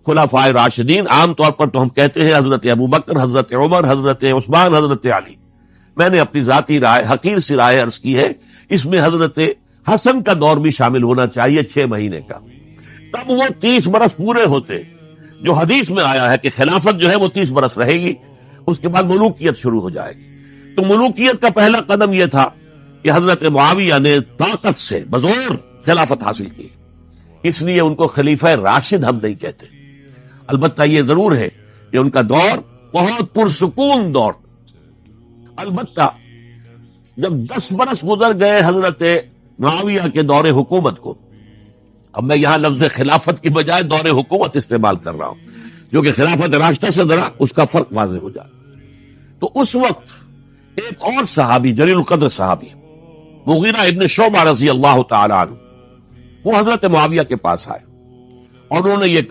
خلفائے راشدین، عام طور پر تو ہم کہتے ہیں حضرت ابوبکر، حضرت عمر، حضرت عثمان، حضرت علی. میں نے اپنی ذاتی رائے، حقیر سی رائے عرض کی ہے، اس میں حضرت حسن کا دور بھی شامل ہونا چاہیے 6 مہینے کا. تب وہ 30 برس پورے ہوتے جو حدیث میں آیا ہے کہ خلافت جو ہے وہ 30 برس رہے گی، اس کے بعد ملوکیت شروع ہو جائے گی. تو ملوکیت کا پہلا قدم یہ تھا کہ حضرت معاویہ نے طاقت سے بزور خلافت حاصل کی، اس لیے ان کو خلیفہ راشد ہم نہیں کہتے. البتہ یہ ضرور ہے کہ ان کا دور بہت پرسکون دور. البتہ جب 10 برس گزر گئے حضرت معاویہ کے دور حکومت کو، اب میں یہاں لفظ خلافت کی بجائے دور حکومت استعمال کر رہا ہوں، جو کہ خلافت راشدہ سے ذرا اس کا فرق واضح ہو جائے. تو اس وقت ایک اور صحابی، جلیل القدر صحابی مغیرہ ابن شعبہ رضی اللہ تعالی عنہ، وہ حضرت معاویہ کے پاس آئے اور انہوں نے یہ کہا